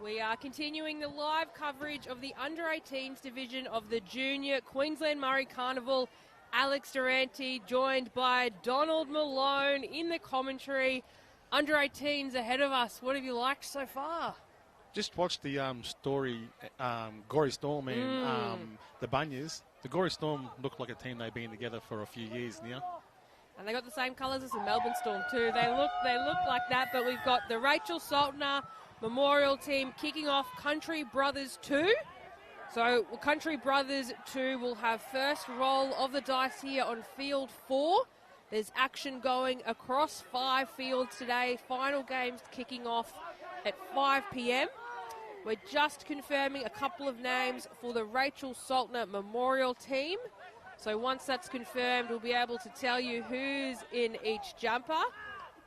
We are continuing the live coverage of the under-18s division of the Junior Queensland Murray Carnival. Alex Durante joined by Donald Malone in the commentary. Under-18s ahead of us. What have you liked so far? Just watched the story, Gory Storm and the Bunyas. The Gory Storm look like a team they've been together for a few years now. And they got the same colours as the Melbourne Storm too. They look like that, but we've got the Rachel Saltner Memorial Team kicking off Country Brothers 2. So Country Brothers 2 will have first roll of the dice here on field 4. There's action going across 5 fields today. Final games kicking off at 5 p.m. We're just confirming a couple of names for the Rachel Saltner Memorial Team. So once that's confirmed, we'll be able to tell you who's in each jumper.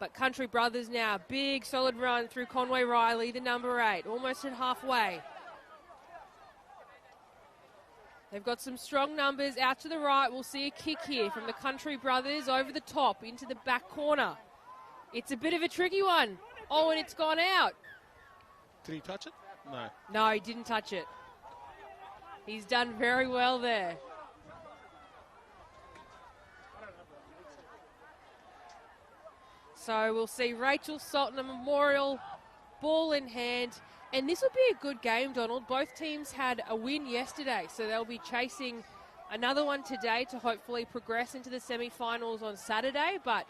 But Country Brothers now, big solid run through Conway Riley, the number 8, almost at halfway. They've got some strong numbers out to the right. We'll see a kick here from the Country Brothers over the top into the back corner. It's a bit of a tricky one. Oh, and it's gone out. Did he touch it? No. No, he didn't touch it. He's done very well there. So we'll see Rachel Saltner Memorial, ball in hand. And this will be a good game, Donald. Both teams had a win yesterday, so they'll be chasing another one today to hopefully progress into the semi-finals on Saturday. But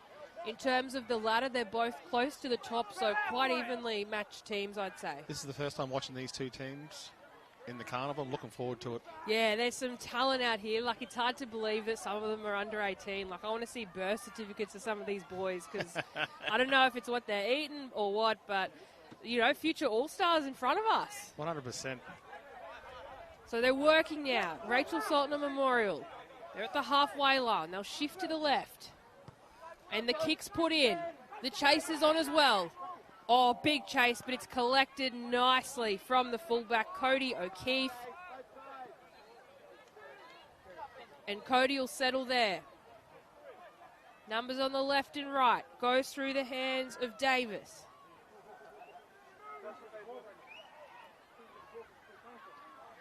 in terms of the ladder, they're both close to the top, so quite evenly matched teams, I'd say. This is the first time watching these two teams in the carnival. I'm looking forward to it. Yeah, there's some talent out here. Like, it's hard to believe that some of them are under 18. Like, I want to see birth certificates of some of these boys because I don't know if it's what they're eating or what, but, you know, future all-stars in front of us. 100%. So they're working now. Rachel Saltner Memorial. They're at the halfway line. They'll shift to the left. And the kick's put in. The chase is on as well. Oh, big chase, but it's collected nicely from the fullback, Cody O'Keefe. And Cody will settle there. Numbers on the left and right. Goes through the hands of Davis.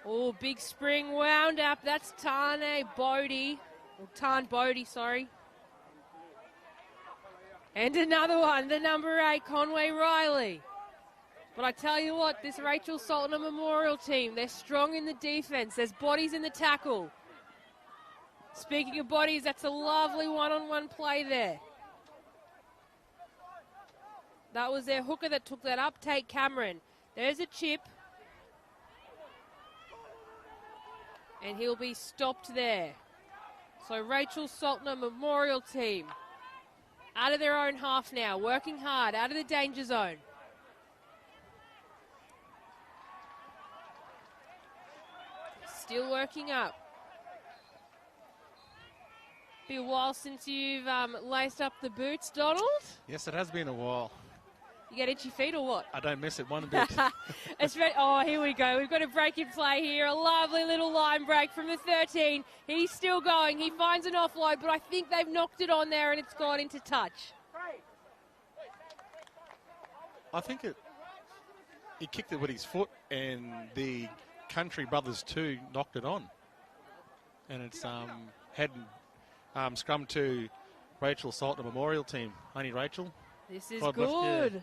Oh, big spring wound up. That's Tane Bodie. Or Tarn Bodie, sorry. And another one, the number 8, Conway Riley. But I tell you what, this Rachel Saltner Memorial team, they're strong in the defense. There's bodies in the tackle. Speaking of bodies, that's a lovely one-on-one play there. That was their hooker that took that up, Tate Cameron. There's a chip. And he'll be stopped there. So Rachel Saltner Memorial team out of their own half now, working hard, out of the danger zone. Still working up. Be a while since you've laced up the boots, Donald. Yes, it has been a while. You get itchy feet or what? I don't miss it one bit. Oh, here we go. We've got a break in play here. A lovely little line break from the 13. He's still going. He finds an offload, but I think they've knocked it on there and it's gone into touch. I think he kicked it with his foot and the Country Brothers 2 knocked it on. And it's head scrum to Rachel Saltner Memorial Team. Only Rachel. This is good. Yeah.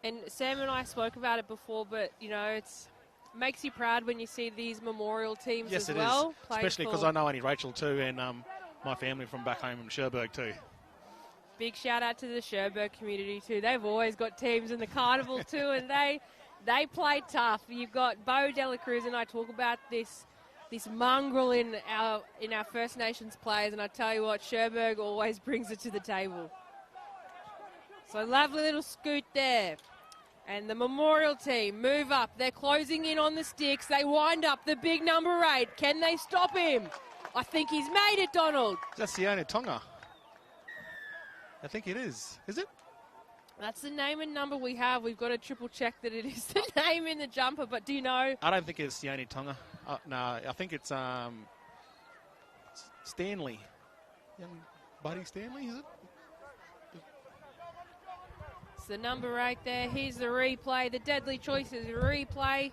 And Sam and I spoke about it before, but, you know, it makes you proud when you see these memorial teams as well. Yes, it is. Especially because I know only Rachel too, and my family from back home in Cherbourg too. Big shout out to the Cherbourg community too. They've always got teams in the carnival too, and they play tough. You've got Bo Dela Cruz, and I talk about this mongrel in our First Nations players, and I tell you what, Cherbourg always brings it to the table. So lovely little scoot there. And the Memorial team move up. They're closing in on the sticks. They wind up the big number 8. Can they stop him? I think he's made it, Donald. That's Sione Tonga. I think it is. Is it? That's the name and number we have. We've got to triple check that it is the name in the jumper, but do you know? I don't think it's Sione Tonga. No, I think it's Stanley. Young Buddy Stanley, is it? the number 8 there. Here's the replay. The Deadly Choices replay.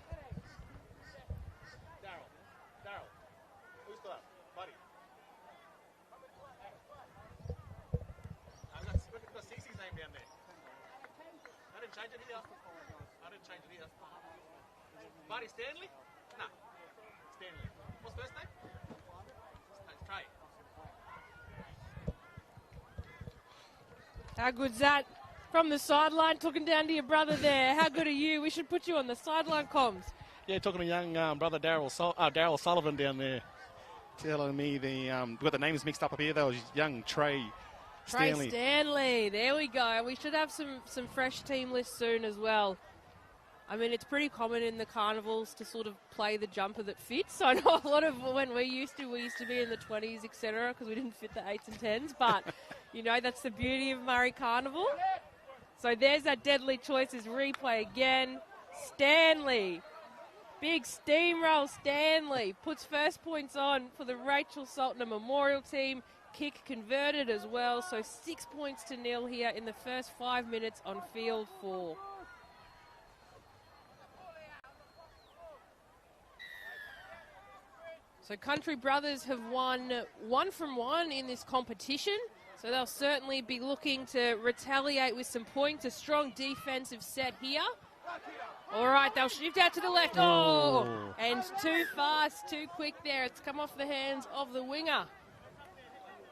Buddy Stanley? No. Stanley. What's first name? Trey. How good's that? From the sideline, talking down to your brother there. How good are you? We should put you on the sideline comms. Yeah, talking to young brother Daryl Sullivan down there, telling me got the names mixed up here. That was young Trey Stanley. Trey Stanley. There we go. We should have some fresh team lists soon as well. I mean, it's pretty common in the carnivals to sort of play the jumper that fits. I know a lot of when we used to be in the 20s, etc., because we didn't fit the 8s and 10s. But, you know, that's the beauty of Murray Carnival. So there's that Deadly Choices replay again. Stanley. Big steamroll Stanley puts first points on for the Rachel Saltner Memorial team. Kick converted as well. So 6 points to 0 here in the first 5 minutes on field 4. So Country Brothers have won 1 from 1 in this competition. So they'll certainly be looking to retaliate with some points. A strong defensive set here. All right, they'll shift out to the left. Oh, and too fast, too quick there. It's come off the hands of the winger.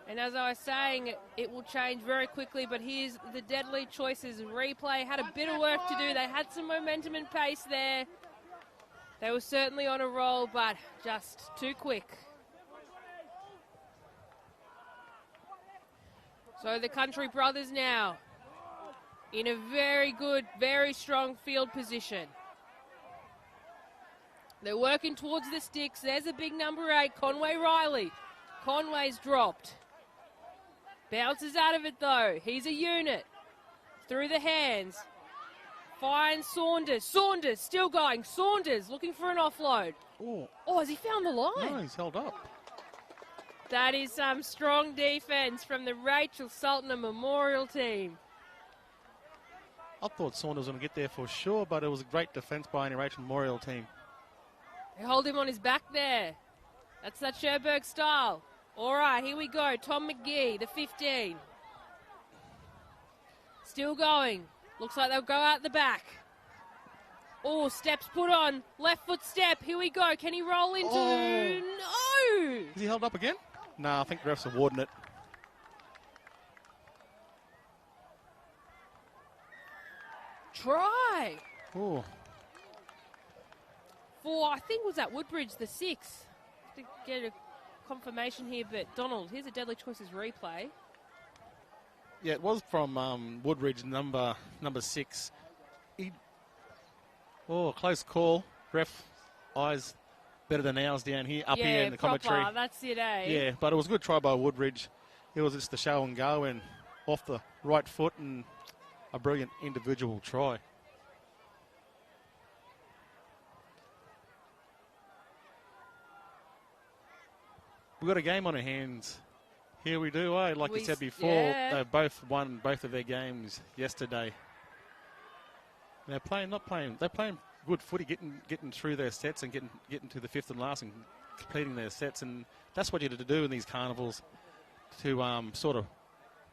And as I was saying, it will change very quickly. But here's the Deadly Choices replay. Had a bit of work to do. They had some momentum and pace there. They were certainly on a roll, but just too quick. So the Country Brothers now in a very good, very strong field position. They're working towards the sticks. There's a big number 8, Conway Riley. Conway's dropped. Bounces out of it though. He's a unit. Through the hands. Finds Saunders. Saunders still going. Saunders looking for an offload. Oh, has he found the line? No, he's held up. That is some strong defense from the Rachel Saltner Memorial team. I thought Saunders was going to get there for sure, but it was a great defence by any Rachel Memorial team. They hold him on his back there. That's that Sherberg style. All right, here we go. Tom McGee, the 15. Still going. Looks like they'll go out the back. Oh, steps put on. Left foot step. Here we go. Can he roll into? No! Is he held up again? No, I think the ref's awarding it. Try. Oh. For, I think, was that Woodbridge, the 6. To get a confirmation here, but Donald, here's a Deadly Choices replay. Yeah, it was from Woodridge, number 6. Close call. Ref, eyes better than ours down here, up here in the commentary. That's it, eh? Yeah, but it was a good try by Woodridge. It was just a show and go and off the right foot and a brilliant individual try. We've got a game on our hands. Here we do, eh? Like you said before, they both won both of their games yesterday. They're playing good footy, getting through their sets and getting to the 5th and last and completing their sets. And that's what you have to do in these carnivals to sort of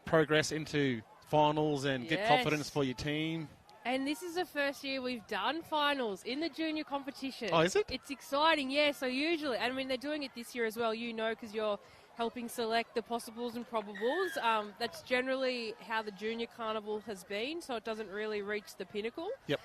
progress into finals and get confidence for your team. And this is the first year we've done finals in the junior competition. Oh, is it? It's exciting, yeah. So usually, I mean, they're doing it this year as well, you know, because you're helping select the possibles and probables. That's generally how the junior carnival has been, so it doesn't really reach the pinnacle. Yep.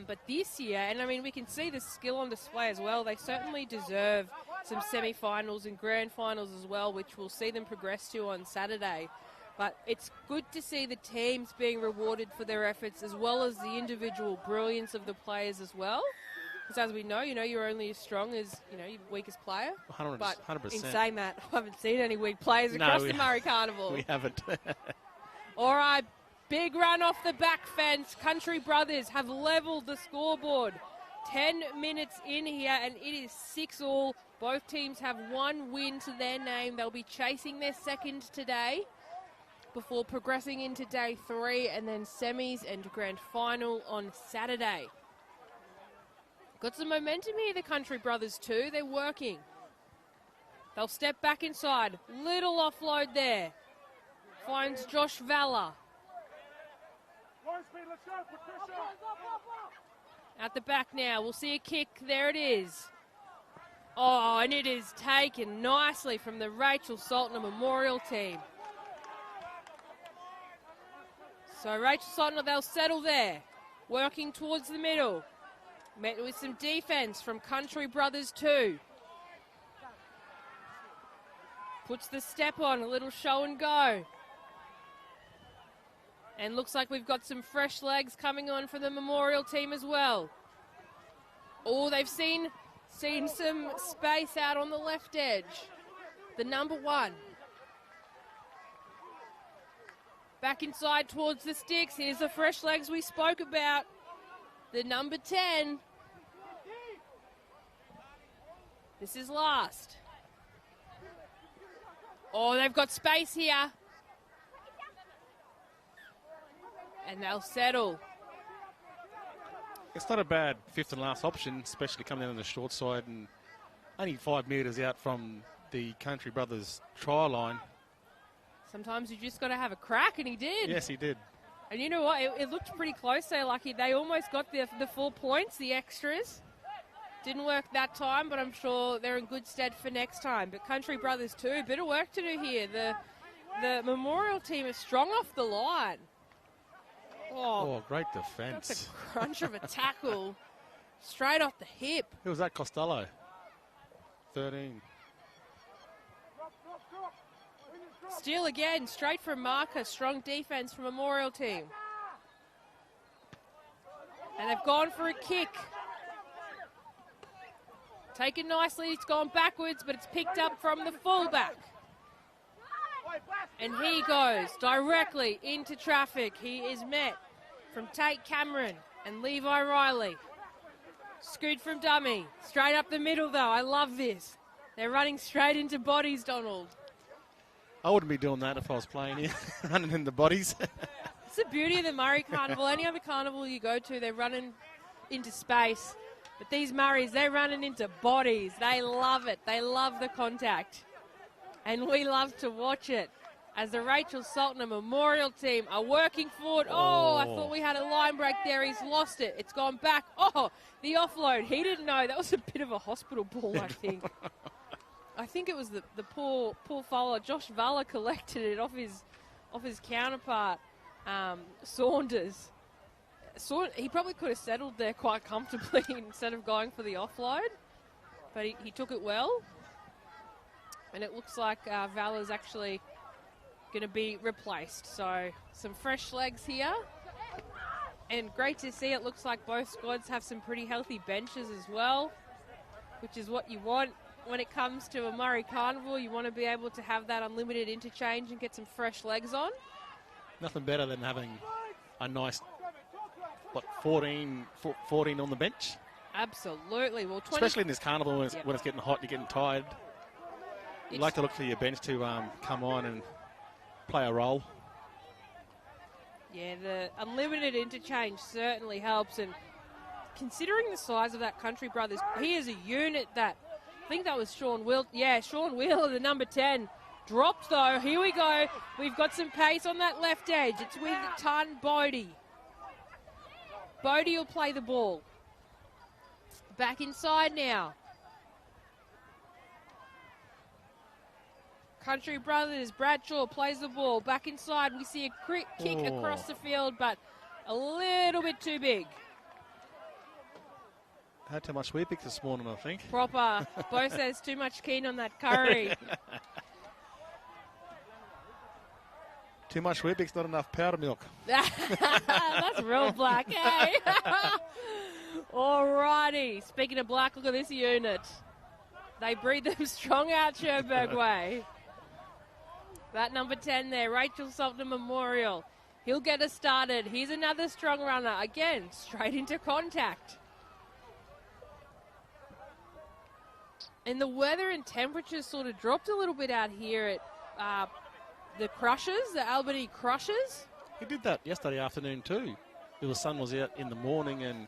But this year, and I mean, we can see the skill on display as well. They certainly deserve some semi-finals and grand finals as well, which we'll see them progress to on Saturday. But it's good to see the teams being rewarded for their efforts as well as the individual brilliance of the players as well. Because as we know, you're only as strong as, your weakest player. 100%. But in saying that, I haven't seen any weak players across the Murray Carnival. We haven't. All right, big run off the back fence. Country Brothers have levelled the scoreboard. 10 minutes in here, and it is 6-6. Both teams have one win to their name. They'll be chasing their second today. before progressing into day 3 and then semis and grand final on Saturday. Got some momentum here, the Country Brothers too. They're working. They'll step back inside. Little offload there. Finds Josh Valla. At the back now, we'll see a kick. There it is. Oh, and it is taken nicely from the Rachel Saltner Memorial team. So Rachel Saltner, they'll settle there. Working towards the middle. Met with some defense from Country Brothers too. Puts the step on, a little show and go. And looks like we've got some fresh legs coming on for the Memorial team as well. Oh, they've seen some space out on the left edge. The number 1. Back inside towards the sticks. Here's the fresh legs we spoke about. The number 10. This is last. Oh, they've got space here. And they'll settle. It's not a bad 5th and last option, especially coming down on the short side and only 5 metres out from the Country Brothers try line. Sometimes you just got to have a crack, and he did. Yes, he did. And you know what? It looked pretty close there. Like they almost got the 4 points, the extras. Didn't work that time, but I'm sure they're in good stead for next time. But Country Brothers too, bit of work to do here. The Memorial team is strong off the line. Oh, great defence. That's a crunch of a tackle. Straight off the hip. Who was that? Costello. 13. Steal again, straight from Marcus. Strong defense from Memorial team. And they've gone for a kick. Taken nicely, it's gone backwards, but it's picked up from the fullback. And he goes directly into traffic. He is met from Tate Cameron and Levi Riley. Scoot from dummy. Straight up the middle, though. I love this. They're running straight into bodies, Donald. I wouldn't be doing that if I was playing here, running in the bodies. It's the beauty of the Murray Carnival. Any other carnival you go to, they're running into space. But these Murrays, they're running into bodies. They love it. They love the contact. And we love to watch it. As the Rachel Saltner Memorial team are working forward. Oh, I thought we had a line break there. He's lost it. It's gone back. Oh, the offload. He didn't know. That was a bit of a hospital ball, I think. I think it was the poor fella. Josh Valla collected it off his counterpart, Saunders. He probably could have settled there quite comfortably instead of going for the offload. But he took it well. And it looks like Vala's actually going to be replaced. So some fresh legs here. And great to see. It looks like both squads have some pretty healthy benches as well, which is what you want when it comes to a Murray Carnival. You want to be able to have that unlimited interchange and get some fresh legs on. Nothing better than having a nice, 14 on the bench. Absolutely. Well, especially in this carnival when it's getting hot, you're getting tired. You like to look for your bench to come on and play a role. Yeah, the unlimited interchange certainly helps. And considering the size of that Country Brothers, he is a unit that, I think that was Sean Wheeler. Yeah, Sean Wheeler, the number 10. Dropped though. Here we go. We've got some pace on that left edge. It's with Tan Bodie. Bodie will play the ball. Back inside now. Country Brothers, Bradshaw plays the ball. Back inside, we see a kick across the field, but a little bit too big. Had too much Weet-Bix this morning, I think. Proper. Bo says too much keen on that curry. Too much Weet-Bix, not enough powder milk. That's real black, hey? Alrighty. Speaking of black, look at this unit. They breed them strong out Cherbourg way. That number 10 there, Rachel Saltner Memorial. He'll get us started. Here's another strong runner. Again, straight into contact. And the weather and temperatures sort of dropped a little bit out here at the Crushers, the Albany Crushers. He did that yesterday afternoon too. The sun was out in the morning, and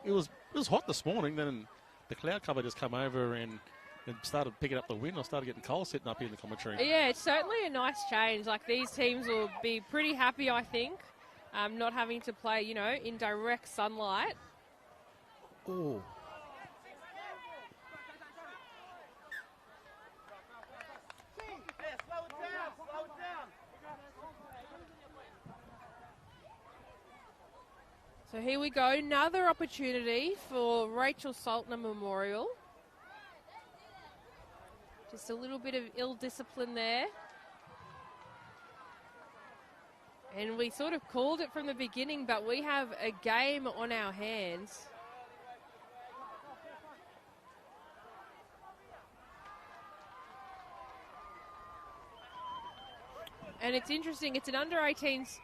it was hot this morning. Then the cloud cover just come over and started picking up the wind. I started getting cold sitting up here in the commentary. Yeah, it's certainly a nice change. Like, these teams will be pretty happy, I think, not having to play, you know, in direct sunlight. Oh. So here we go, another opportunity for Rachel Saltner Memorial. Just a little bit of ill discipline there. And we sort of called it from the beginning, but we have a game on our hands. And it's interesting, it's an under-18s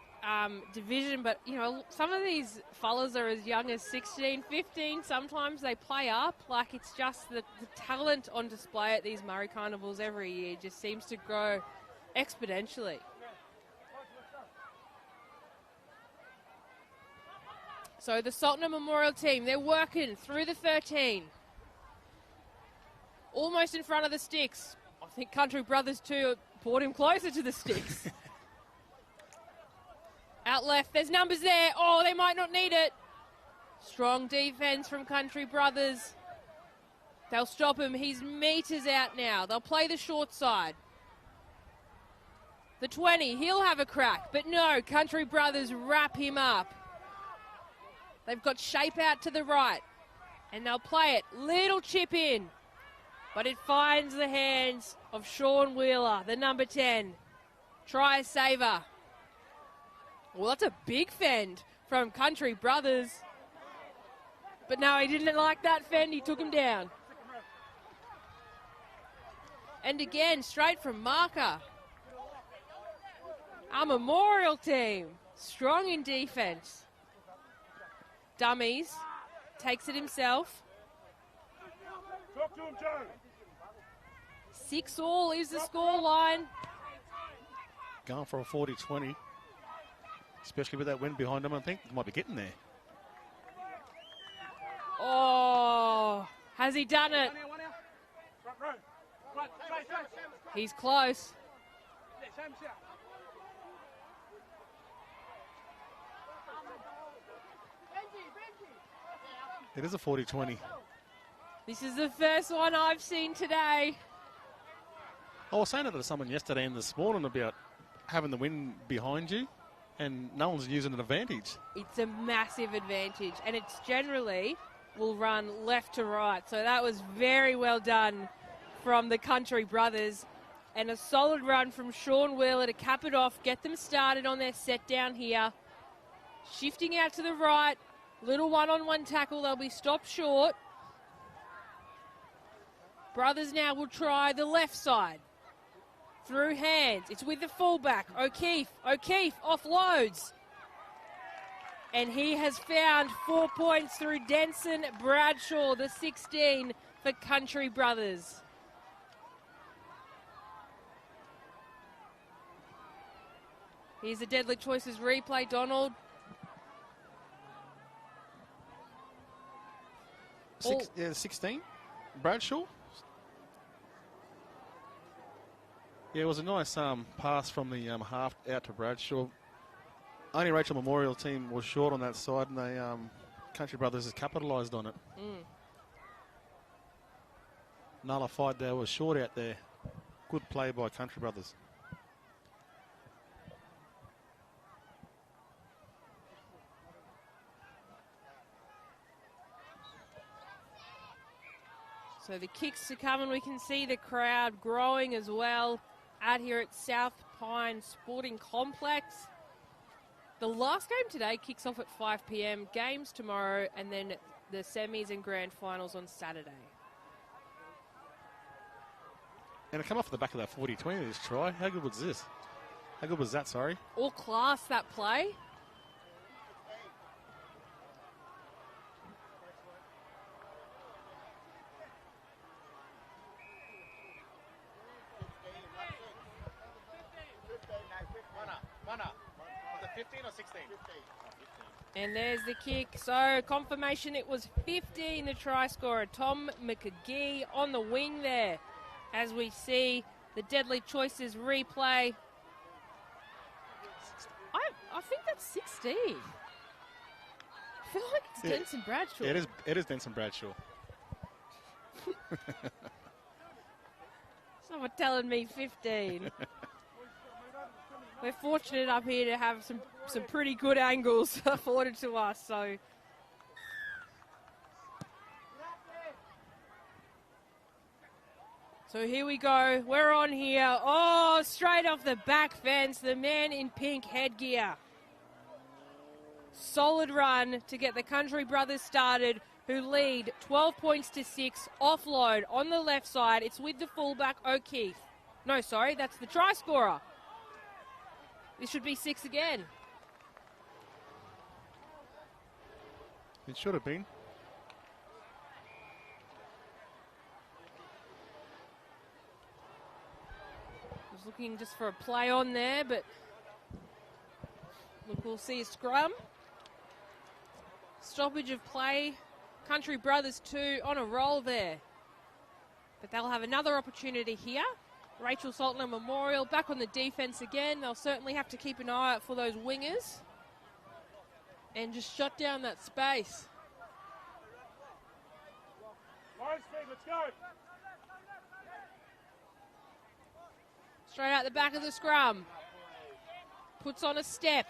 division, but, you know, some of these fellas are as young as 16, 15. Sometimes they play up. Like, it's just the talent on display at these Murray Carnivals every year just seems to grow exponentially. So the Saltner Memorial team, they're working through the 13. Almost in front of the sticks. I think Country Brothers too brought him closer to the sticks. Out left, there's numbers there. Oh, they might not need it. Strong defense from Country Brothers. They'll stop him. He's meters out now. They'll play the short side. The 20, he'll have a crack. But no, Country Brothers wrap him up. They've got shape out to the right. And they'll play it. Little chip in. But it finds the hands of Sean Wheeler, the number 10. Try saver. Well, that's a big fend from Country Brothers. But no, he didn't like that fend. He took him down. And again, straight from marker. Our Memorial team, strong in defense. Dummies, takes it himself. Talk to him, Joe. 6-all is the score line. Going for a 40-20. Especially with that wind behind them, I think they might be getting there. Oh, has he done it? He's close. It is a 40-20. This is the first one I've seen today. I was saying it to someone yesterday and this morning about having the wind behind you, and no one's using an advantage. It's a massive advantage, and it's generally will run left to right. So that was very well done from the Country Brothers, and a solid run from Sean Wheeler to cap it off, get them started on their set down here. Shifting out to the right, little one-on-one tackle, they'll be stopped short. Brothers now will try the left side. Through hands, it's with the fullback, O'Keefe offloads. And he has found 4 points through Denson Bradshaw, the 16 for Country Brothers. Here's the Deadly Choices replay, Donald. 16, Bradshaw. Yeah, it was a nice pass from the half out to Bradshaw. Only Rachel Memorial team was short on that side, and they Country Brothers has capitalised on it. Nullified there, was short out there. Good play by Country Brothers. So the kicks to come, and we can see the crowd growing as well out here at South Pine Sporting Complex. The last game today kicks off at 5 p.m, games tomorrow, and then the semis and grand finals on Saturday. And it come off the back of that 40-20 this try. How good was this? How good was that, sorry? All class, that play. 15 or 16? And there's the kick. So confirmation it was 15, the try scorer, Tom McGee on the wing there. As we see the Deadly Choices replay. I think that's 16. I feel like it's Denson Bradshaw. It is Denson Bradshaw. Someone telling me 15. We're fortunate up here to have some pretty good angles afforded to us. So here we go. We're on here. Oh, straight off the back fence, the man in pink headgear. Solid run to get the Country Brothers started, who lead 12 points to 6. Offload on the left side. It's with the fullback, O'Keefe. No, sorry, that's the try scorer. This should be 6 again. It should have been. Was looking just for a play on there, but look, we'll see a scrum. Stoppage of play. Country Brothers 2 on a roll there. But they'll have another opportunity here. Rachel Saltner Memorial back on the defense again. They'll certainly have to keep an eye out for those wingers and just shut down that space. Line speed, let's go. Straight out the back of the scrum. Puts on a step.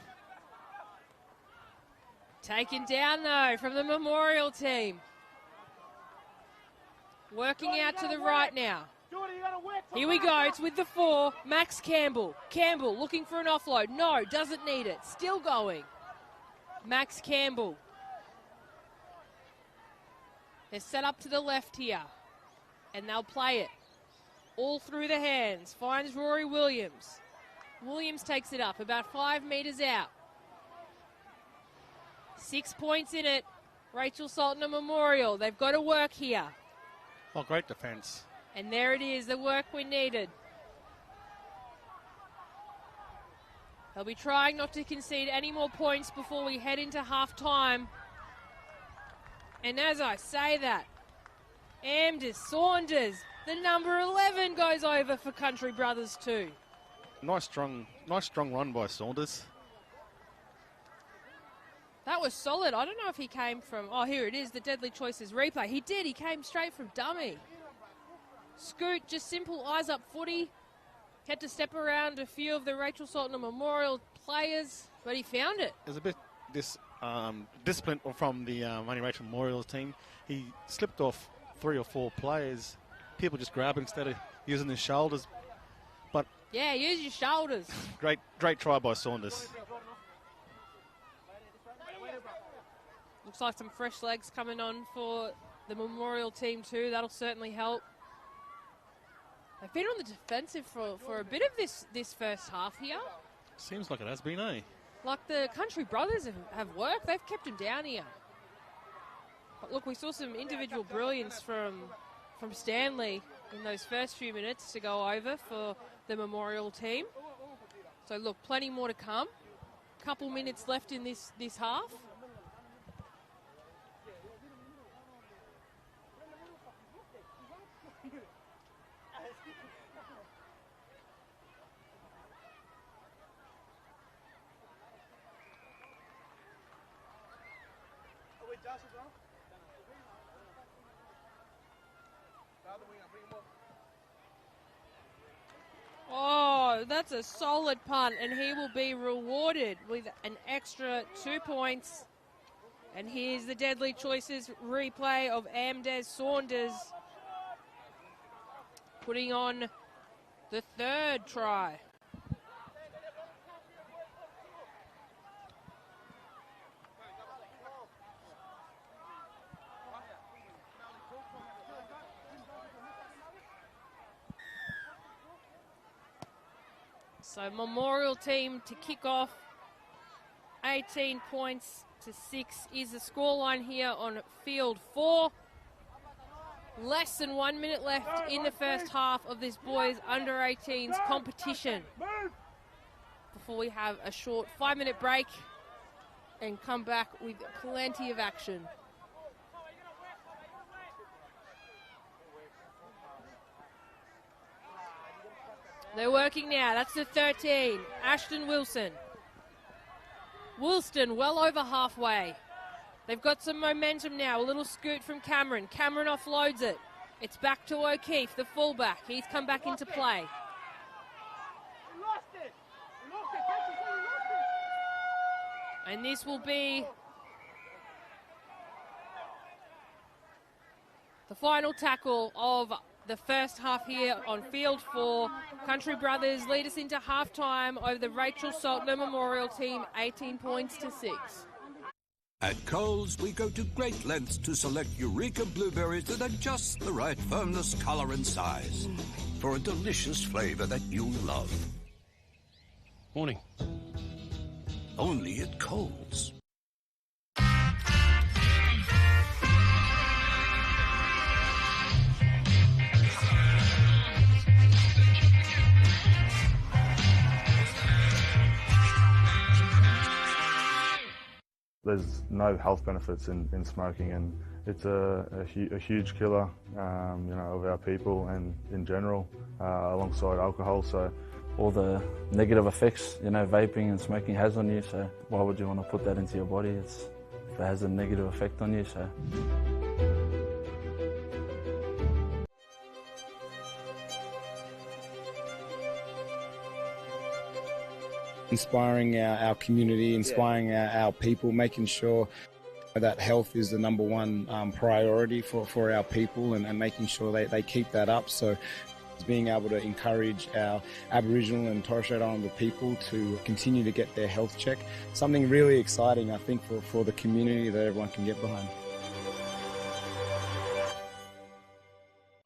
Taken down though from the Memorial team. Working out to the right now. Here we go, it's with the 4, Max Campbell. Campbell looking for an offload. No, doesn't need it. Still going. Max Campbell. They're set up to the left here. And they'll play it. All through the hands. Finds Rory Williams. Williams takes it up about 5 metres out. 6 points in it. Rachel Saltner Memorial. They've got to work here. Oh, great defence. And there it is, the work we needed. They'll be trying not to concede any more points before we head into half-time. And as I say that, Amdes Saunders, the number 11, goes over for Country Brothers 2. Nice strong run by Saunders. That was solid. I don't know if he came from... Oh, here it is, the Deadly Choices replay. He did. He came straight from dummy. Scoot, just simple eyes-up footy. Had to step around a few of the Rachel Saltner Memorial players, but he found it. There's a bit discipline from the Money Rachel Memorial team. He slipped off 3 or 4 players. People just grab it instead of using his shoulders. But yeah, use your shoulders. Great try by Saunders. Looks like some fresh legs coming on for the Memorial team too. That'll certainly help. They've been on the defensive for a bit of this first half here. Seems like it has been, eh? Like the Country Brothers have worked. They've kept him down here. But look, we saw some individual brilliance from Stanley in those first few minutes to go over for the Memorial team. So look, plenty more to come. Couple minutes left in this half. Oh, that's a solid punt, and he will be rewarded with an extra 2 points. And here's the Deadly Choices replay of Amdes Saunders putting on the 3rd try. So Memorial team to kick off. 18 points to 6 is the scoreline here on field 4. Less than 1 minute left in the first half of this boys under 18s competition before we have a short 5-minute break and come back with plenty of action. They're working now. That's the 13. Ashton Wilson. Woolston well over halfway. They've got some momentum now. A little scoot from Cameron. Cameron offloads it. It's back to O'Keefe, the fullback. He's come back into play. And this will be the final tackle of the first half here on field 4. Country Brothers lead us into halftime over the Rachel Saltner Memorial team, 18 points to 6. At Coles, we go to great lengths to select Eureka blueberries that are just the right firmness, color, and size for a delicious flavor that you'll love. Morning. Only at Coles. There's no health benefits in smoking, and it's a huge killer, of our people and in general, alongside alcohol. So all the negative effects, vaping and smoking has on you. So why would you want to put that into your body? If it has a negative effect on you. So. Inspiring our community, inspiring our people, making sure that health is the number one priority for our people, and making sure they keep that up. So being able to encourage our Aboriginal and Torres Strait Islander people to continue to get their health check. Something really exciting, I think, for the community that everyone can get behind.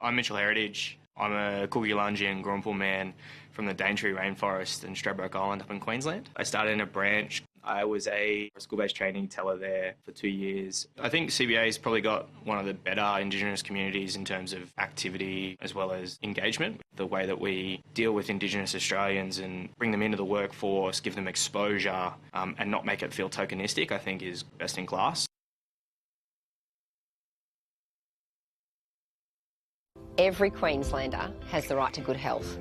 I'm Mitchell Heritage. I'm a Coogee-Lungi and Grumple man from the Daintree Rainforest in Stradbroke Island up in Queensland. I started in a branch. I was a school-based training teller there for 2 years. I think CBA's probably got one of the better Indigenous communities in terms of activity as well as engagement. The way that we deal with Indigenous Australians and bring them into the workforce, give them exposure, and not make it feel tokenistic, I think is best in class. Every Queenslander has the right to good health,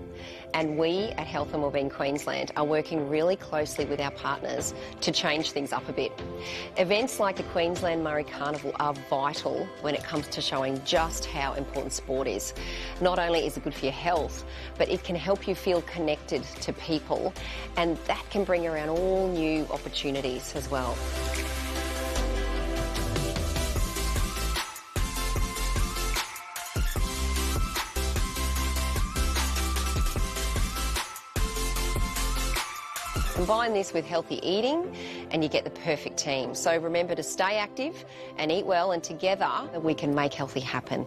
and we at Health and Wellbeing Queensland are working really closely with our partners to change things up a bit. Events like the Queensland Murray Carnival are vital when it comes to showing just how important sport is. Not only is it good for your health, but it can help you feel connected to people, and that can bring around all new opportunities as well. Combine this with healthy eating and you get the perfect team. So remember to stay active and eat well, and together we can make healthy happen.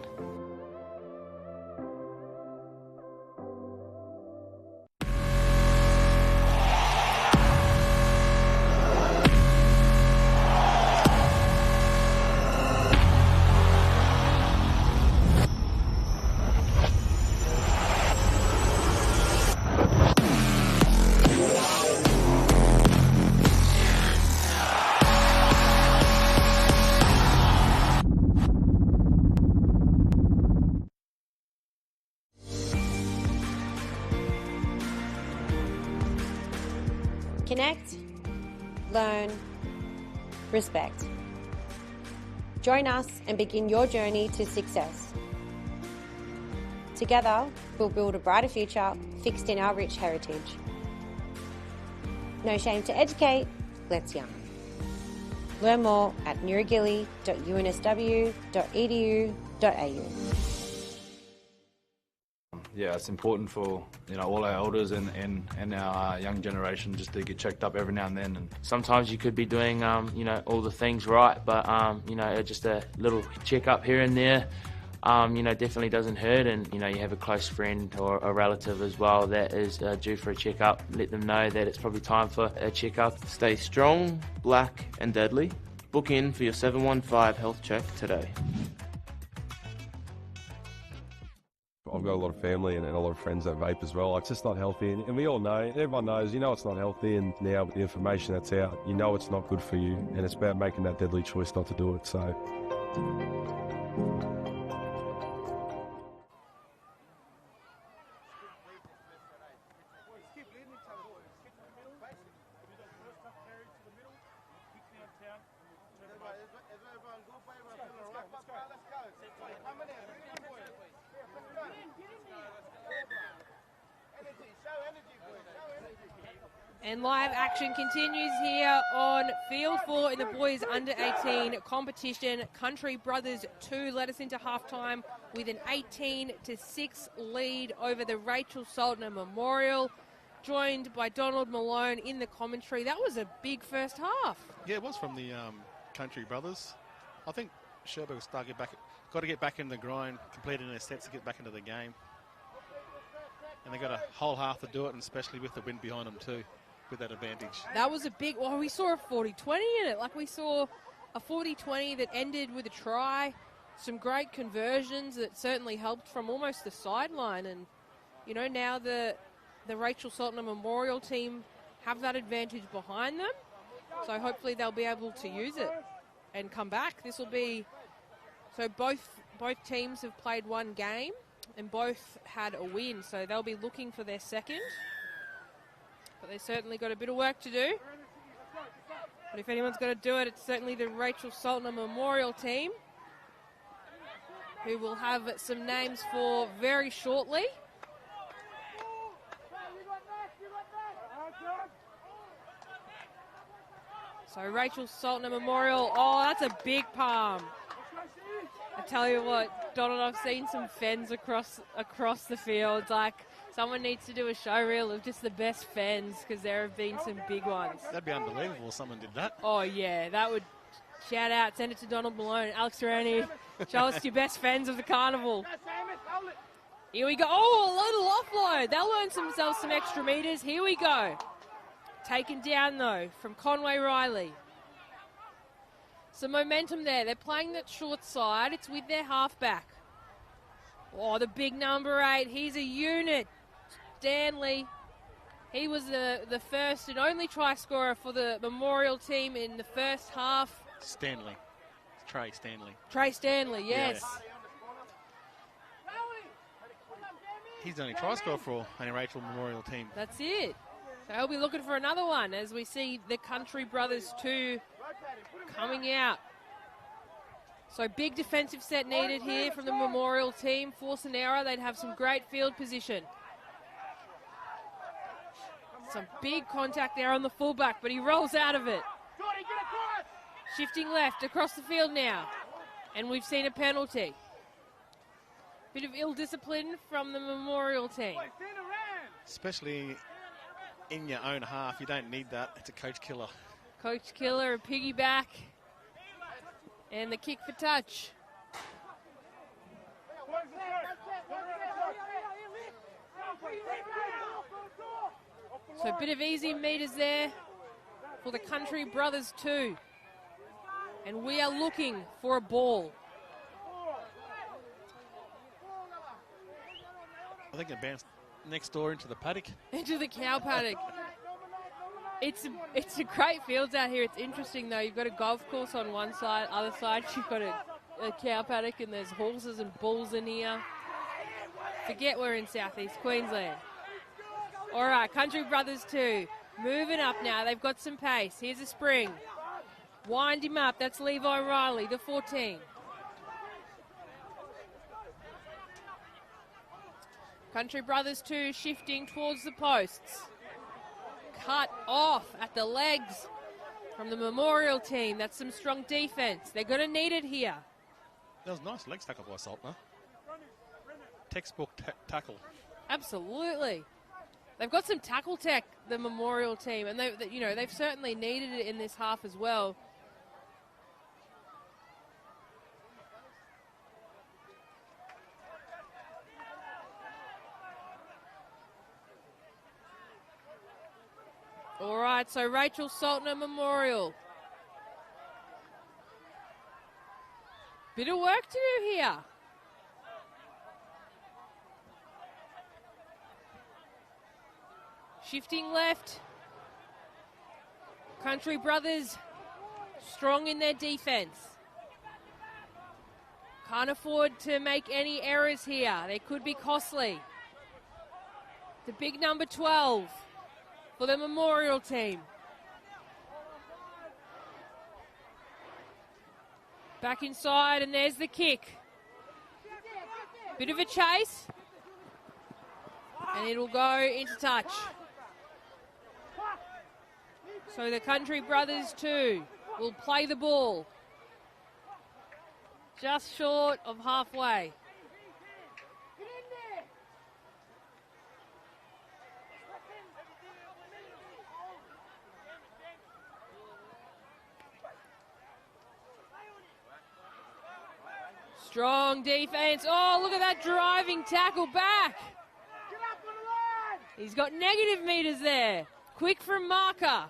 Connect, learn, respect. Join us and begin your journey to success. Together, we'll build a brighter future fixed in our rich heritage. No shame to educate, let's yarn. Learn more at newragilly.unsw.edu.au. Yeah, it's important for all our elders and our young generation just to get checked up every now and then. And sometimes you could be doing all the things right, but just a little checkup here and there, definitely doesn't hurt. And you have a close friend or a relative as well that is due for a checkup. Let them know that it's probably time for a checkup. Stay strong, black, and deadly. Book in for your 715 health check today. I've got a lot of family and a lot of friends that vape as well. It's just not healthy, and we all know, everyone knows, it's not healthy, and now with the information that's out, it's not good for you, and it's about making that deadly choice not to do it, so... And live action continues here on Field 4 in the boys under 18 competition. Country Brothers 2 led us into halftime with an 18-6 lead over the Rachel Saltner Memorial, joined by Donald Malone in the commentary. That was a big first half. Yeah, it was from the Country Brothers. I think Sherbrooke got to get back in the grind, completing their sets to get back into the game. And they got a whole half to do it, and especially with the wind behind them too, with that advantage. That was a big, we saw a 40-20 in it. Like, we saw a 40-20 that ended with a try, some great conversions that certainly helped from almost the sideline. And, now the Rachel Saltner Memorial team have that advantage behind them. So hopefully they'll be able to use it and come back. This will be, so both teams have played one game and both had a win. So they'll be looking for their second. But they've certainly got a bit of work to do. But if anyone's got to do it, it's certainly the Rachel Saltner Memorial team, who we'll have some names for very shortly. So Rachel Saltner Memorial, that's a big palm. I tell you what, Donald, I've seen some fens across the field. Like, someone needs to do a show reel of just the best fens, because there have been some big ones. That'd be unbelievable if someone did that. Oh, yeah, that would, shout out, send it to Donald Malone, Alex Durrani, show us your best fens of the carnival. Here we go. Oh, a little offload. They'll earn themselves some extra meters. Here we go. Taken down, though, from Conway Riley. Some momentum there. They're playing that short side. It's with their halfback. Oh, the big number 8. He's a unit. Stanley. He was the first and only try scorer for the Memorial team in the first half. Stanley. Trey Stanley. Trey Stanley, yes. Yeah. He's the only try scorer for any Rachel Memorial team. That's it. So he'll be looking for another one as we see the Country Brothers 2 coming out. So big defensive set needed here from the Memorial team. Force an error, they'd have some great field position. Some big contact there on the fullback, but he rolls out of it. Shifting left across the field now. And we've seen a penalty. Bit of ill discipline from the Memorial team. Especially in your own half, you don't need that. It's a coach killer. Coach killer, a piggyback. And the kick for touch. So a bit of easy meters there for the Country Brothers 2. And we are looking for a ball. I think it bounced next door into the paddock. Into the cow paddock. It's a great fields out here. It's interesting though. You've got a golf course on one side, other side you've got a cow paddock, and there's horses and bulls in here. Forget we're in southeast Queensland. All right, Country Brothers 2 moving up now. They've got some pace. Here's a spring. Wind him up. That's Levi Riley, the 14. Country Brothers 2 shifting towards the posts. Cut off at the legs from the Memorial team. That's some strong defense. They're going to need it here. That was nice legs tackle by Saltner. Textbook tackle. Absolutely. They've got some tackle tech, the Memorial team, and they've certainly needed it in this half as well. All right, so Rachel Saltner Memorial. Bit of work to do here. Shifting left. Country Brothers strong in their defence. Can't afford to make any errors here. They could be costly. The big number 12 for the Memorial team. Back inside, and there's the kick. Bit of a chase. And it'll go into touch. So the Country Brothers too will play the ball. Just short of halfway. Strong defense. Oh, look at that driving tackle back. He's got negative meters there. Quick from Marker.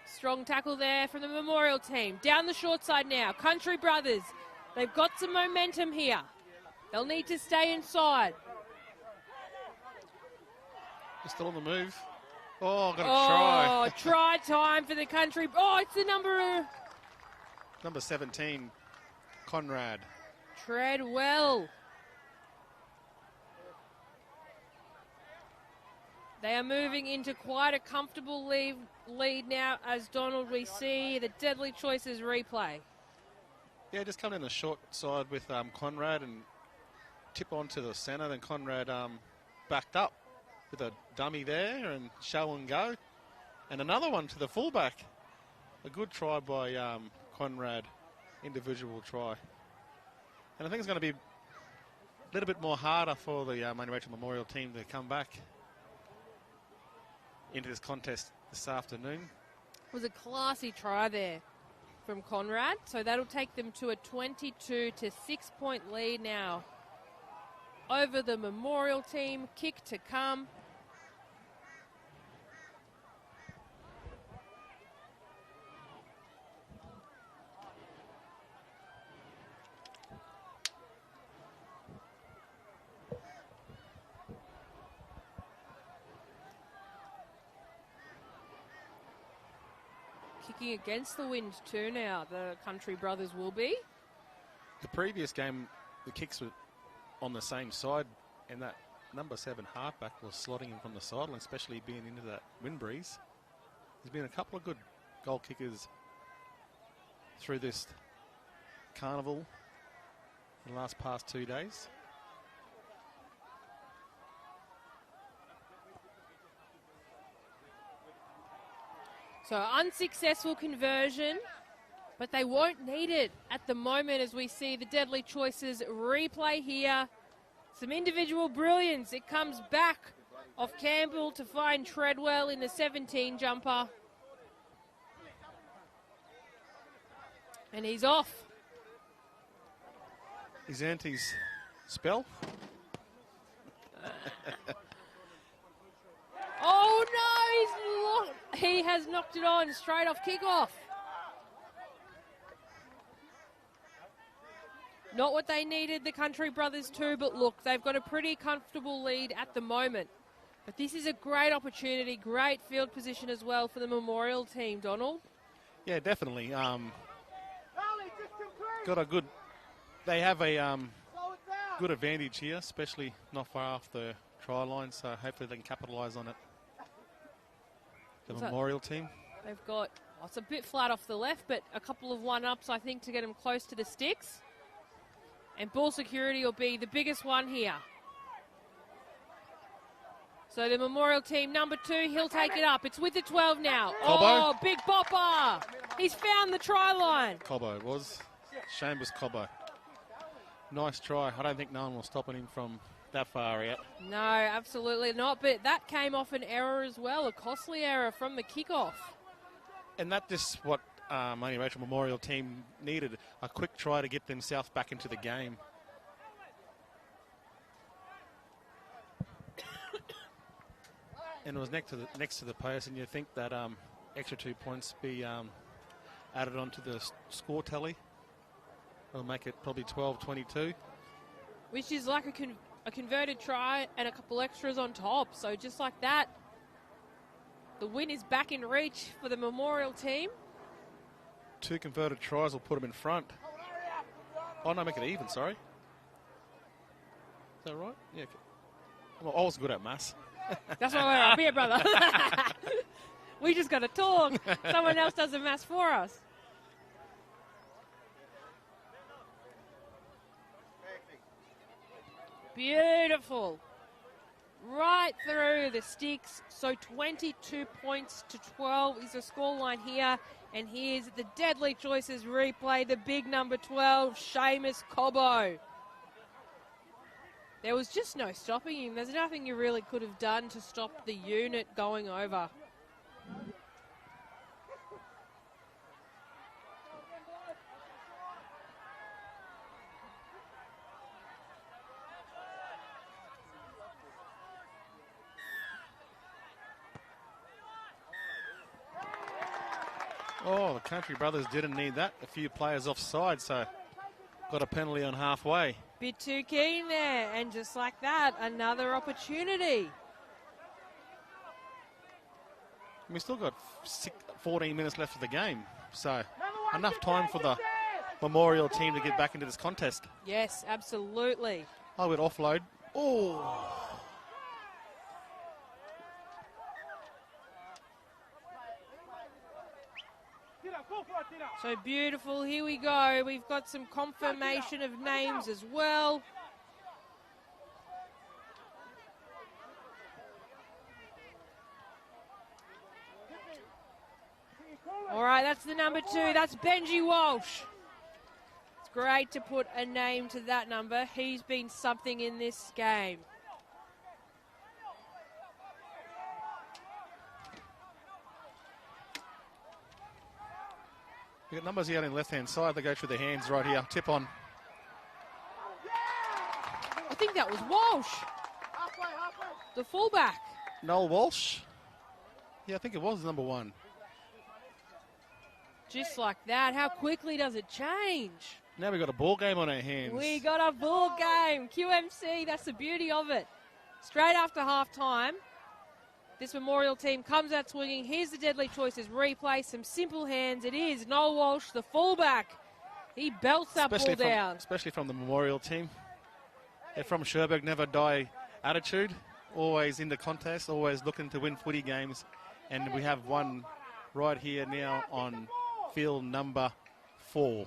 Strong tackle there from the Memorial team. Down the short side now. Country Brothers. They've got some momentum here. They'll need to stay inside. They're still on the move. Oh, got a try. Oh, try time for the Country. Oh, it's the Number 17, Conrad. Treadwell. They are moving into quite a comfortable lead now as Donald, we see the deadly choices replay. Yeah, just come in the short side with Conrad and tip onto the centre. Then Conrad backed up with a dummy there and show and go. And another one to the fullback. A good try by Conrad, individual try. And I think it's going to be a little bit more harder for the Manu Rachel Memorial team to come back into this contest this afternoon. It was a classy try there from Conrad, so that'll take them to a 22 to 6 point lead now over the Memorial team. Kick to come. Kicking against the wind too now, the Country Brothers will be. The previous game, the kicks were on the same side, and that number 7 halfback was slotting in from the sideline, especially being into that wind breeze. There's been a couple of good goal kickers through this carnival in the past 2 days. So unsuccessful conversion, but they won't need it at the moment as we see the deadly choices replay here. Some individual brilliance. It comes back off Campbell to find Treadwell in the 17 jumper. And he's off. He's earned his spell. Oh no, he has knocked it on straight off kickoff. Not what they needed, the Country Brothers too, but look, they've got a pretty comfortable lead at the moment. But this is a great opportunity, great field position as well for the Memorial team, Donald. Yeah, definitely. Got a good, they have a good advantage here, especially not far off the try line, so hopefully they can capitalise on it. The Memorial team. They've got, it's a bit flat off the left, but a couple of one-ups, I think, to get them close to the sticks. And ball security will be the biggest one here. So the Memorial team, number 2, he'll take it up. It's with the 12 now. Cobbo. Oh, big bopper. He's found the try line. Cobbo was. Chambers Cobbo. Nice try. I don't think no one was stopping him from that far out. No, absolutely not. But that came off an error as well, a costly error from the kickoff. And that just what Manu Rachel Memorial team needed, a quick try to get themselves back into the game. And it was next to the post, and you think that extra 2 points be added onto the score tally. It'll make it probably 12-22. Which is like a converted try and a couple extras on top. So just like that, the win is back in reach for the Memorial team. 2 converted tries will put them in front. Oh, no, make it even, sorry. Is that right? Yeah. Well, I wasn't good at maths. That's why we're up here, brother. We just got to talk. Someone else does the maths for us. Beautiful. Right through the sticks. So 22 points to 12 is the scoreline here. And here's the Deadly Choices replay. The big number 12, Seamus Cobbo. There was just no stopping him. There's nothing you really could have done to stop the unit going over. Oh, the Country Brothers didn't need that. A few players offside, so got a penalty on halfway. Bit too keen there, and just like that, another opportunity. We still got 14 minutes left of the game, so enough time for the Memorial team to get back into this contest. Yes, absolutely. I would offload. Oh. So beautiful. Here we go. We've got some confirmation of names as well. All right, that's the number 2. That's Benji Walsh. It's great to put a name to that number. He's been something in this game. We've got numbers here on the left-hand side. They go through the hands right here. Tip on. I think that was Walsh, the fullback. Noel Walsh. Yeah, I think it was number 1. Just like that. How quickly does it change? Now we've got a ball game on our hands. We got a ball game. QMC, that's the beauty of it. Straight after half-time, this Memorial team comes out swinging. Here's the Deadly Choices replay. Some simple hands. It is Noel Walsh, the fullback. He belts that ball down. Especially from the Memorial team. They're from Sherbrooke, never die attitude. Always in the contest, always looking to win footy games. And we have one right here now on field number 4.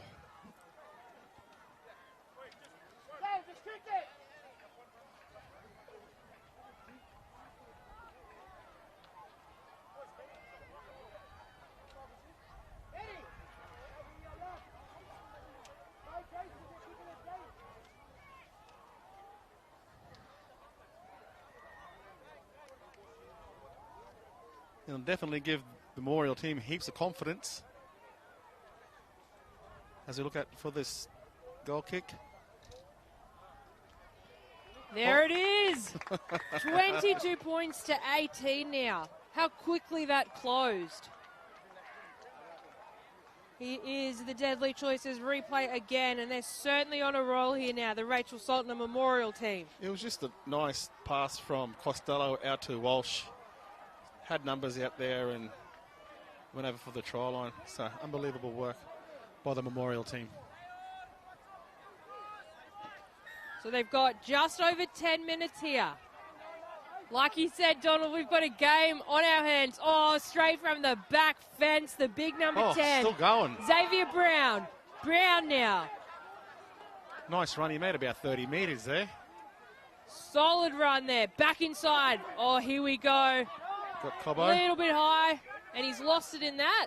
It'll definitely give the Memorial team heaps of confidence as we look at for this goal kick. There it is. 22 points to 18 now. How quickly that closed. Here is the Deadly Choices replay again, and they're certainly on a roll here now, the Rachel Saltner Memorial team. It was just a nice pass from Costello out to Walsh. Had numbers out there and went over for the try line. So unbelievable work by the Memorial team. So they've got just over 10 minutes here. Like you said, Donald, we've got a game on our hands. Oh, straight from the back fence, the big number 10. Still going. Xavier Brown. Brown now. Nice run. He made about 30 metres there. Solid run there. Back inside. Oh, here we go. Got Cobbo. A little bit high, and he's lost it in that.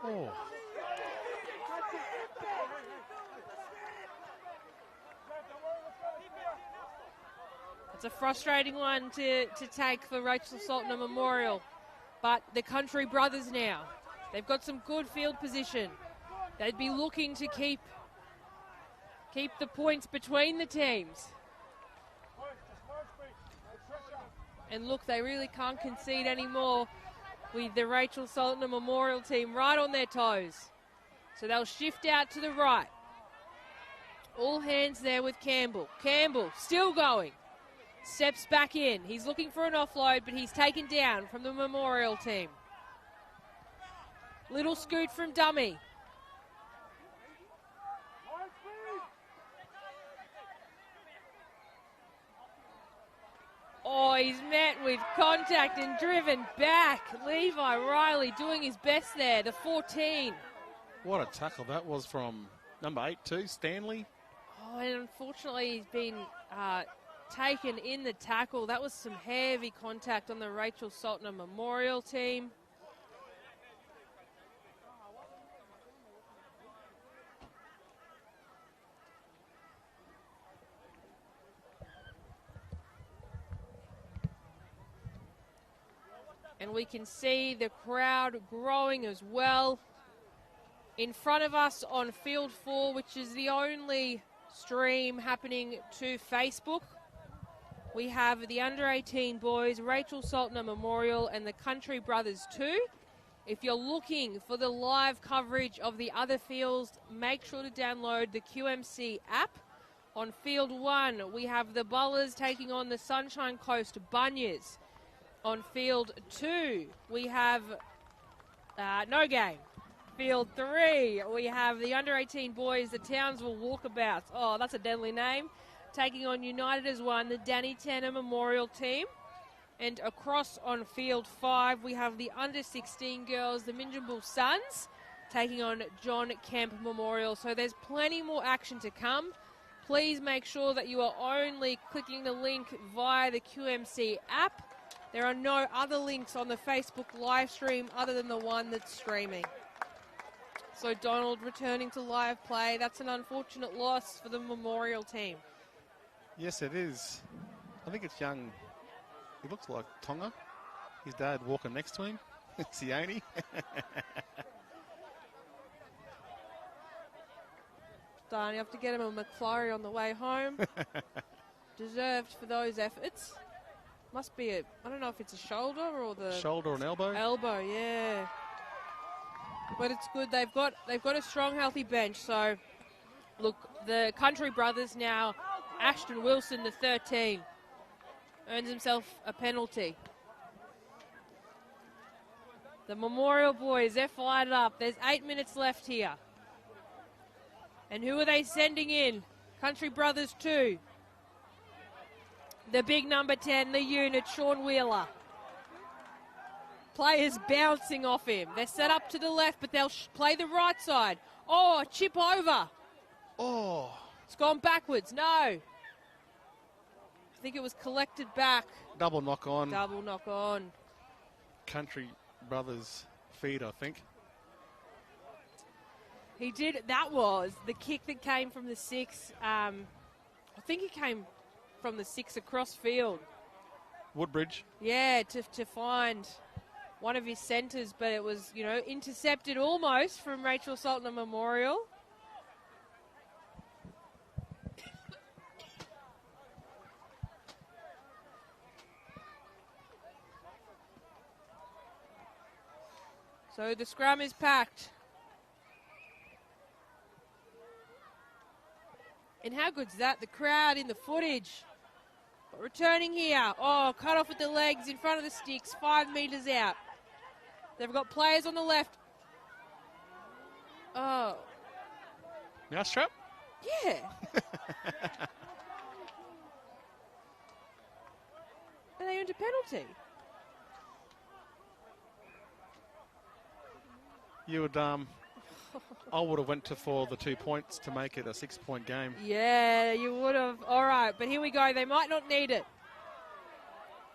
Oh. It's a frustrating one to take for Rachel Saltner Memorial. But the Country Brothers now, they've got some good field position. They'd be looking to keep the points between the teams. And look, they really can't concede anymore with the Rachel Saltner Memorial team right on their toes. So they'll shift out to the right. All hands there with Campbell. Campbell still going. steps back in. He's looking for an offload, but he's taken down from the Memorial team. Little scoot from dummy. Oh, he's met with contact and driven back. Levi Riley doing his best there, the 14. What a tackle that was from number 8 too, Stanley. Oh, and unfortunately he's been taken in the tackle. That was some heavy contact on the Rachel Saltner Memorial team. And we can see the crowd growing as well. In front of us on Field 4, which is the only stream happening to Facebook, we have the under-18 boys, Rachel Saltner Memorial, and the Country Brothers 2. If you're looking for the live coverage of the other fields, make sure to download the QMC app. On Field 1, we have the Bullers taking on the Sunshine Coast Bunyas. On Field 2, we have no game. Field 3, we have the under-18 boys, the Townsville Walkabouts. Oh, that's a deadly name. Taking on United as one, the Danny Tanner Memorial team. And across on Field 5, we have the under-16 girls, the Minjimble Suns, taking on John Kemp Memorial. So there's plenty more action to come. Please make sure that you are only clicking the link via the QMC app. There are no other links on the Facebook live stream other than the one that's streaming. So Donald returning to live play. That's an unfortunate loss for the Memorial team. Yes, it is. I think it's young. He looks like Tonga. His dad walking next to him. Sione. Darn, you have to get him a McFlurry on the way home. Deserved for those efforts. Must be a, I don't know if it's a shoulder or the... Shoulder or an elbow? Elbow, yeah. But it's good. They've got a strong, healthy bench. So, look, the Country Brothers now, Ashton Wilson, the 13, earns himself a penalty. The Memorial boys, they're fired up. There's 8 minutes left here. And who are they sending in? Country Brothers 2. The big number 10, the unit, Sean Wheeler. Players bouncing off him. They're set up to the left, but they'll play the right side. Oh, chip over. Oh. It's gone backwards. No. I think it was collected back. Double knock on. Double knock on. Country Brothers feed, I think. He did. That was the kick that came from the 6. I think it came from the 6 across field. Woodbridge. Yeah, to find one of his centres, but it was, intercepted almost from Rachel Saltner Memorial. So the scrum is packed. And how good's that? The crowd in the footage. But returning here. Oh, cut off with the legs in front of the sticks. 5 metres out. They've got players on the left. Oh. Mousetrap? Yeah. And they earned a penalty. You would, I would have went for the 2 points to make it a 6-point game. Yeah, you would have. All right, but here we go. They might not need it.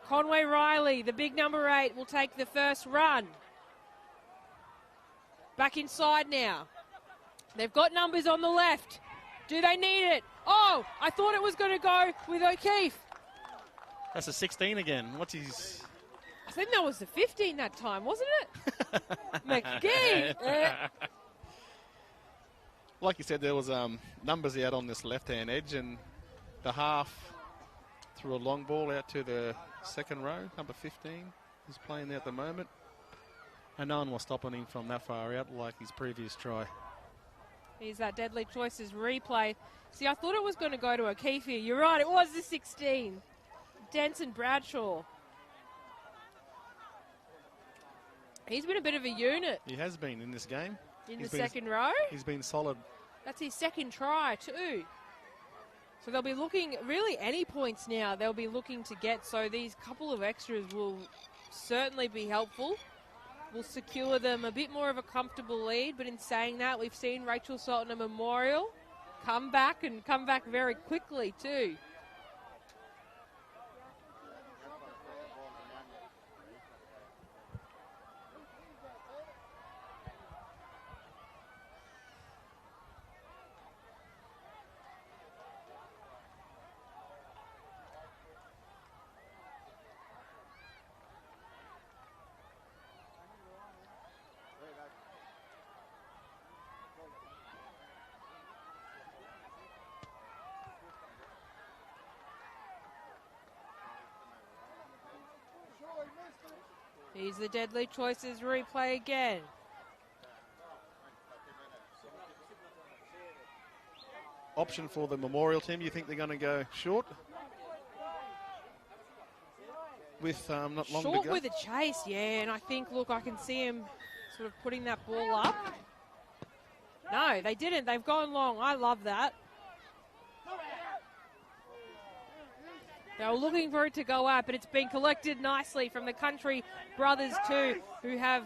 Conway Riley, the big number 8, will take the first run. Back inside now. They've got numbers on the left. Do they need it? Oh, I thought it was going to go with O'Keefe. That's a 16 again. What's his... I think that was the 15 that time, wasn't it? McGee. Like you said, there was numbers out on this left-hand edge, and the half threw a long ball out to the second row. Number 15 is playing there at the moment. And no one was stopping him from that far out like his previous try. Here's that deadly choices replay. See, I thought it was going to go to O'Keefe here. You're right, it was the 16. Denson Bradshaw. He's been a bit of a unit. He has been in this game. In the second row. He's been solid. That's his second try too. So they'll be looking, really any points now, they'll be looking to get. So these couple of extras will certainly be helpful. Will secure them a bit more of a comfortable lead. But in saying that, we've seen Rachel Saltner Memorial come back and come back very quickly too. Here's the Deadly Choices replay again. Option for the Memorial team. You think they're going to go short? With not long to go? Short with a chase, yeah. And I think, look, I can see him sort of putting that ball up. No, they didn't. They've gone long. I love that. They were looking for it to go up, but it's been collected nicely from the Country Brothers too, who have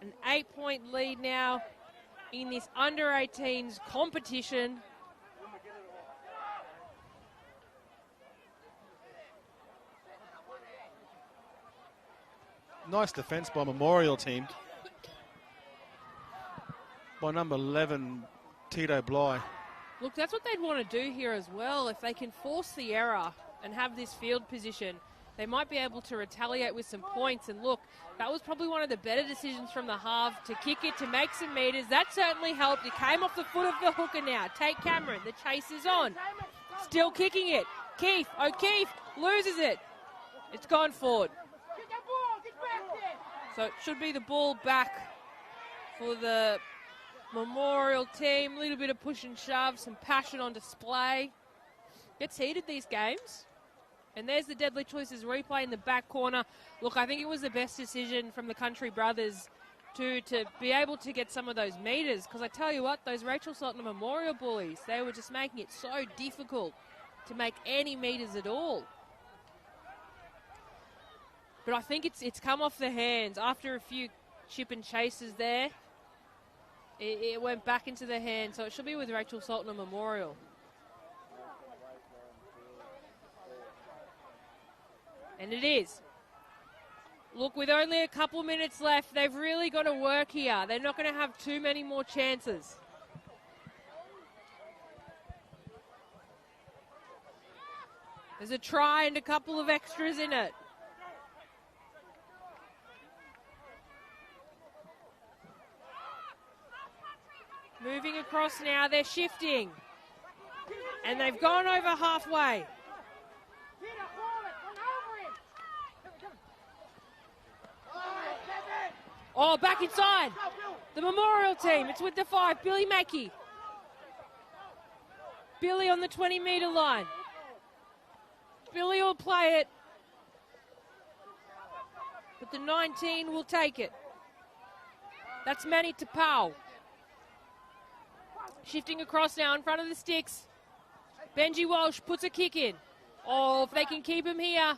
an 8-point lead now in this under-18s competition. Nice defence by Memorial team. By number 11, Tito Bly. Look, that's what they'd want to do here as well. If they can force the error and have this field position, they might be able to retaliate with some points. And look, that was probably one of the better decisions from the half to kick it, to make some meters. That certainly helped. It came off the foot of the hooker now. Tate Cameron, the chase is on. Still kicking it. O'Keefe loses it. It's gone forward. So it should be the ball back for the Memorial team. A little bit of push and shove, some passion on display. Gets heated these games. And there's the Deadly Choices replay in the back corner. Look, I think it was the best decision from the Country Brothers to be able to get some of those meters. Because I tell you what, those Rachel Saltner Memorial bullies, they were just making it so difficult to make any meters at all. But I think it's come off the hands after a few chip and chases there. It went back into the hand, so it should be with Rachel Saltner Memorial. And it is. Look, with only a couple minutes left, they've really got to work here. They're not going to have too many more chances. There's a try and a couple of extras in it. Moving across now, they're shifting. And they've gone over halfway. Oh, back inside. The Memorial team, it's with the 5, Billy Mackey. Billy on the 20-metre line. Billy will play it. But the 19 will take it. That's Manny Tapau. Shifting across now in front of the sticks. Benji Walsh puts a kick in. Oh, if they can keep him here.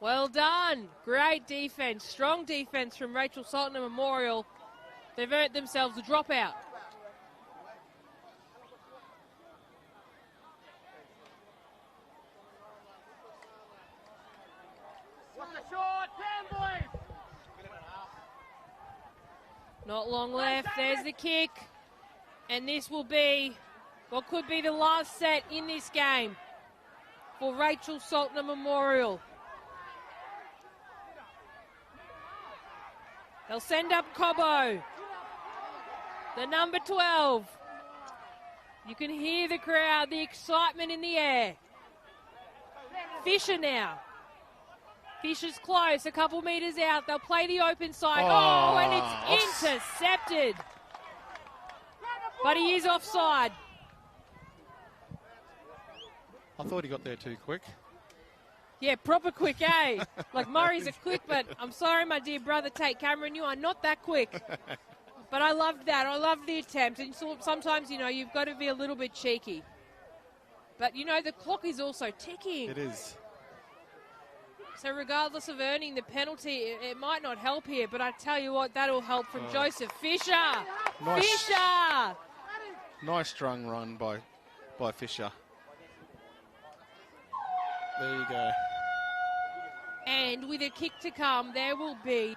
Well done. Great defence. Strong defence from Rachel Saltner Memorial. They've earned themselves a dropout. Not long left. There's the kick. And this will be what could be the last set in this game for Rachel Saltner Memorial. They'll send up Cobbo, the number 12. You can hear the crowd, the excitement in the air. Fisher now. Fisher's close, a couple metres out. They'll play the open side. Oh, and it's intercepted. But he is offside. I thought he got there too quick. Yeah, proper quick, eh? Like Murray's a quick, but I'm sorry, my dear brother Tate Cameron, you are not that quick. But I loved that. I love the attempt. And so, sometimes, you know, you've got to be a little bit cheeky. But, you know, the clock is also ticking. It is. So regardless of earning the penalty, it might not help here. But I tell you what, that'll help from Joseph Fisher. Nice. Fisher! Nice strong run by Fisher. There you go. And with a kick to come, there will be,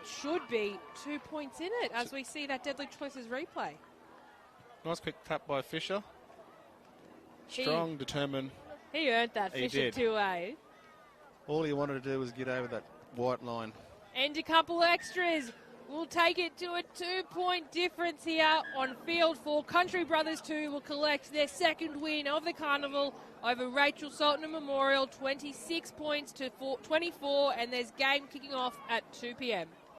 should be, 2 points in it as we see that Deadly Choices replay. Nice quick tap by Fisher. Strong, determined. He earned that, He Fisher did. 2A. All he wanted to do was get over that white line. And a couple extras. We'll take it to a 2-point difference here on field 4. Country Brothers 2 will collect their second win of the carnival over Rachel Saltner Memorial, 26 points to 24, and there's game kicking off at 2 p.m.